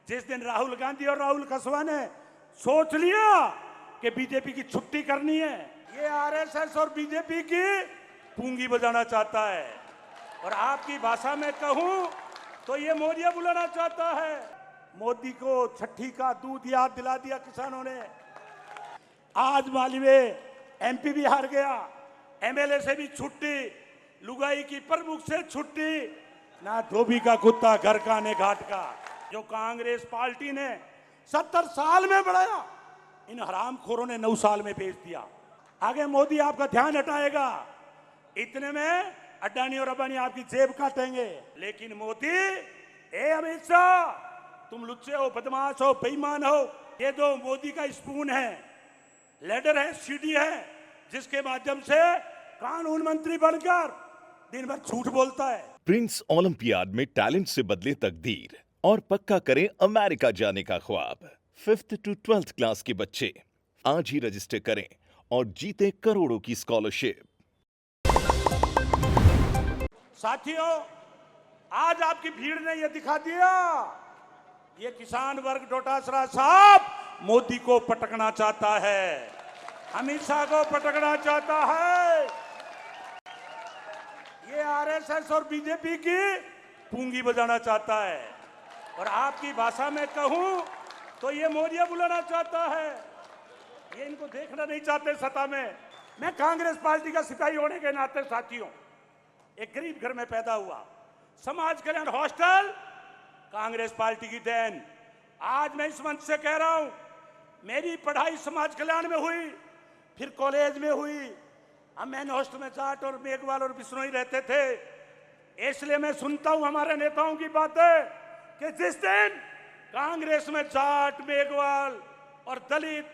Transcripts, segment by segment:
जिस दिन राहुल गांधी और राहुल कसवा ने सोच लिया कि बीजेपी की छुट्टी करनी है, ये आरएसएस और बीजेपी की पूंगी बजाना चाहता है। और आपकी भाषा में कहूं तो ये मोदिया बुलाना चाहता है। मोदी को छठी का दूध याद दिला दिया किसानों ने। आज मालवीय एमपी भी हार गया, एमएलए से भी छुट्टी, लुगाई की प्रमुख से छुट्टी, ना धोबी का कुत्ता घर का ने घाट का। जो कांग्रेस पार्टी ने 70 साल में बढ़ाया, इन हरामखोरों ने 9 साल में बेच दिया। आगे मोदी आपका ध्यान हटाएगा, इतने में अडानी और अंबानी आपकी जेब काटेंगे। लेकिन मोदी, ए अमित शाह, तुम लुच्चे हो, बदमाश हो, बेईमान हो। ये दो मोदी का स्पून है, लेडर है, सीडी है, जिसके माध्यम से कानून मंत्री बनकर दिन भर झूठ बोलता है। प्रिंस ओलंपियाड में टैलेंट से बदले तकदीर और पक्का करें अमेरिका जाने का ख्वाब। 5th to 12th क्लास के बच्चे आज ही रजिस्टर करें और जीते करोड़ों की स्कॉलरशिप। साथियों, आज आपकी भीड़ ने यह दिखा दिया, ये किसान वर्ग डोटासरा साहब मोदी को पटकना चाहता है, अमित शाह को पटकना चाहता है। ये आरएसएस और बीजेपी की पूंगी बजाना चाहता है। और आपकी भाषा में कहूं तो ये मोदिया बुलाना चाहता है। ये इनको देखना नहीं चाहते सत्ता में। मैं कांग्रेस पार्टी का सिपाही होने के नाते साथियों, एक गरीब घर में पैदा हुआ। समाज कल्याण हॉस्टल कांग्रेस पार्टी की देन। आज मैं इस मंच से कह रहा हूं, मेरी पढ़ाई समाज कल्याण में हुई, फिर कॉलेज में हुई। हम मैन हॉस्टल में जाट और मेघवाल और बिश्नोई रहते थे। इसलिए मैं सुनता हूं हमारे नेताओं की बातें कि जिस दिन कांग्रेस में जाट, मेघवाल और दलित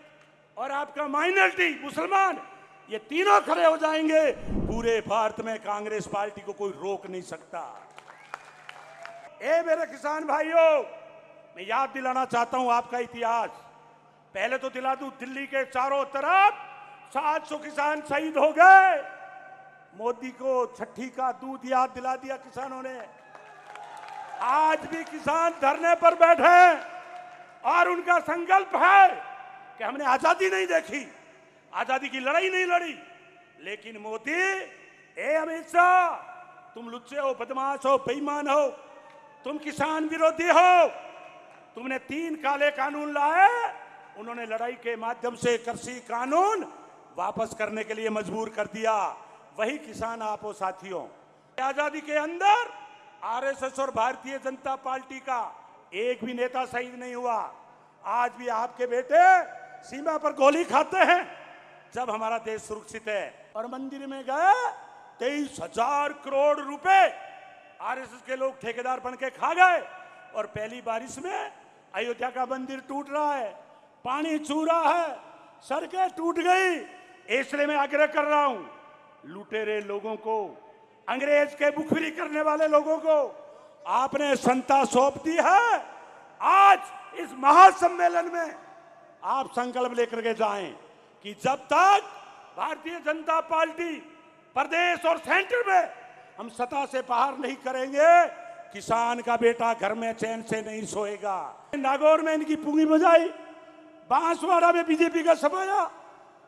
और आपका माइनॉरिटी मुसलमान, ये तीनों खड़े हो जाएंगे, पूरे भारत में कांग्रेस पार्टी को कोई रोक नहीं सकता। ए मेरे किसान भाइयों, मैं याद दिलाना चाहता हूं आपका इतिहास। पहले तो दिला दूं, दिल्ली के चारों तरफ 700 किसान शहीद हो गए। मोदी को छठी का दूध याद दिला दिया किसानों ने। आज भी किसान धरने पर बैठे और उनका संकल्प है कि हमने आजादी नहीं देखी, आजादी की लड़ाई नहीं लड़ी। लेकिन मोदी, ए अमित शाह, तुम लुच्चे हो, बदमाश हो, बेईमान हो, तुम किसान विरोधी हो। तुमने 3 काले कानून लाए, उन्होंने लड़ाई के माध्यम से कृषि कानून वापस करने के लिए मजबूर कर दिया। वही किसान आप हो साथियों। आजादी के अंदर आरएसएस और भारतीय जनता पार्टी का एक भी नेता शहीद नहीं हुआ। आज भी आपके बेटे सीमा पर गोली खाते हैं जब हमारा देश सुरक्षित है। और मंदिर में गए 23,000 करोड़ रुपए आरएसएस के लोग ठेकेदार बन के खा गए। और पहली बारिश में अयोध्या का मंदिर टूट रहा है, पानी छू रहा है, सड़कें टूट गई। इसलिए मैं आग्रह कर रहा हूं, लुटेरे लोगों को, अंग्रेज के मुखबिरी करने वाले लोगों को आपने संता सौंप दी है। आज इस महासम्मेलन में आप संकल्प लेकर के जाएं कि जब तक भारतीय जनता पार्टी प्रदेश और सेंटर में हम सत्ता से बाहर नहीं करेंगे, किसान का बेटा घर में चैन से नहीं सोएगा। नागौर में इनकी पूंगी बजाई, बांसवाड़ा में बीजेपी का सफाया,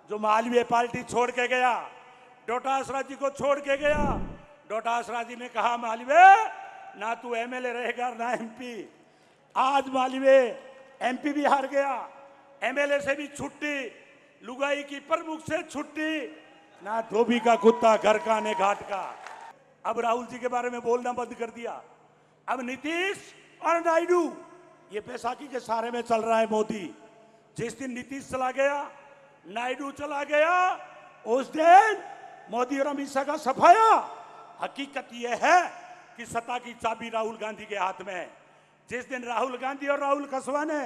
जो मालवीय पार्टी छोड़ के गया, डोटासरा जी को छोड़ के गया। डोटासरा जी ने कहा, मालवीय ना तू एमएलए रहेगा ना एमपी। आज मालवीय एमपी भी हार गया, एमएलए से भी छुट्टी, लुगाई की प्रमुख से छुट्टी, ना धोबी का कुत्ता घर का ने घाट का। अब राहुल जी के बारे में बोलना बंद कर दिया। अब नीतीश और नायडू, ये बैसाखी के सहारे में चल रहा है मोदी। जिस दिन नीतीश चला गया, नायडू चला गया, उस दिन मोदी और अमित शाह का सफाया। हकीकत यह है कि सत्ता की चाबी राहुल गांधी के हाथ में है। जिस दिन राहुल गांधी और राहुल कसवा ने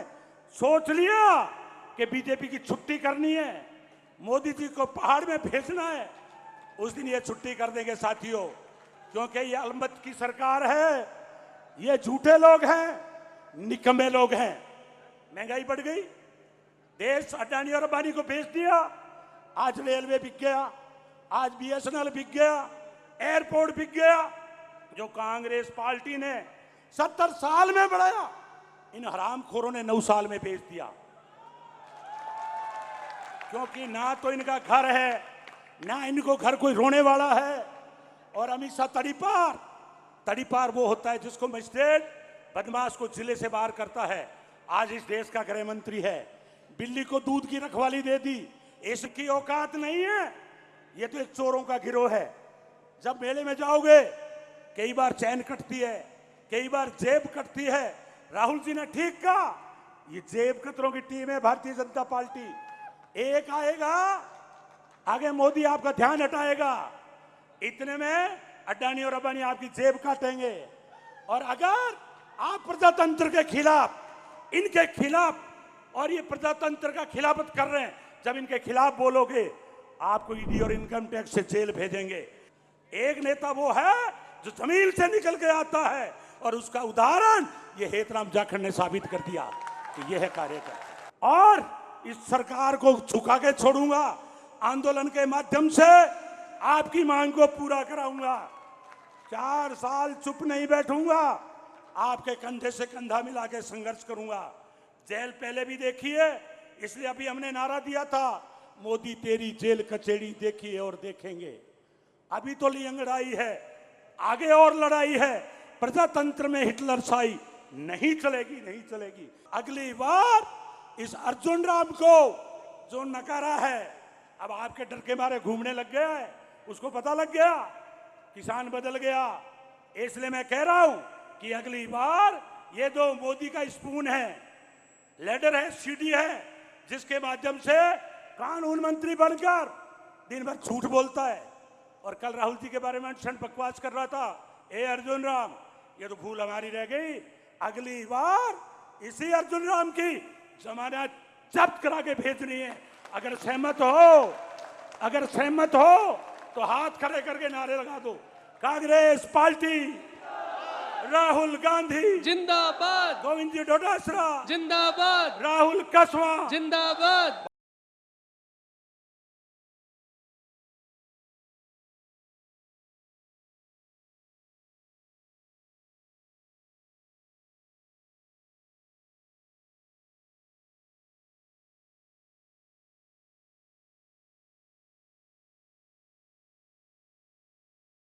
सोच लिया कि बीजेपी की छुट्टी करनी है, मोदी जी को पहाड़ में भेजना है, उस दिन ये छुट्टी कर देंगे साथियों। क्योंकि ये अलमत की सरकार है, ये झूठे लोग हैं, निकम्मे लोग हैं। महंगाई बढ़ गई, देश अडानी और अंबानी को बेच दिया। आज रेलवे बिक गया, आज बीएसएनएल बिक गया, एयरपोर्ट बिक गया। जो कांग्रेस पार्टी ने 70 साल में बढ़ाया, इन हरामखोरों ने 9 साल में बेच दिया, क्योंकि ना तो इनका घर है, ना इनको घर कोई रोने वाला है। और अमित शाह तड़ीपार वो होता है जिसको मजिस्ट्रेट बदमाश को जिले से बाहर करता है। आज इस देश का गृह मंत्री है, बिल्ली को दूध की रखवाली दे दी, इसकी औकात नहीं है। ये तो एक चोरों का गिरोह है। जब मेले में जाओगे कई बार चैन कटती है, कई बार जेब कटती है। राहुल जी ने ठीक कहा, ये जेब कतरों की टीम है भारतीय जनता पार्टी। एक आएगा आगे मोदी आपका ध्यान हटाएगा, इतने में अडानी और अंबानी आपकी जेब काटेंगे। और अगर आप प्रजातंत्र के खिलाफ, इनके खिलाफ, और ये प्रजातंत्र का खिलाफत कर रहे हैं, जब इनके खिलाफ बोलोगे आपको ईडी और इनकम टैक्स से जेल भेजेंगे। एक नेता वो है जो जमीन से निकल के आता है, और उसका उदाहरण ये हेतराम जाखड़ ने साबित कर दिया कि ये है कार्यकर्ता। और इस सरकार को झुका के छोड़ूंगा, आंदोलन के माध्यम से आपकी मांग को पूरा कराऊंगा। 4 साल चुप नहीं बैठूंगा, आपके कंधे से कंधा मिला के संघर्ष करूंगा। जेल पहले भी देखी है, इसलिए अभी हमने नारा दिया था, मोदी तेरी जेल कचेड़ी देखी है और देखेंगे। अभी तो लियंगड़ाई है, आगे और लड़ाई है। प्रजातंत्र में हिटलरशाही नहीं चलेगी, नहीं चलेगी। अगली बार इस अर्जुन राम को जो नकारा है, अब आपके डर के मारे घूमने लग गया है, उसको पता लग गया किसान बदल गया। इसलिए मैं कह रहा हूं कि अगली बार ये जो मोदी का स्पून है, लेडर है, सीडी है, जिसके माध्यम से कानून मंत्री बनकर दिन भर झूठ बोलता है। और कल राहुल जी के बारे में अनशन बकवास कर रहा था। ए अर्जुन राम, ये तो भूल हमारी रह गई, अगली बार इसी अर्जुन राम की जमानत जब्त करा के भेजनी है। अगर सहमत हो तो हाथ खड़े करके नारे लगा दो, कांग्रेस पार्टी, राहुल गांधी जिंदाबाद, गोविंद जी डोटासरा जिंदाबाद, राहुल कसवा जिंदाबाद।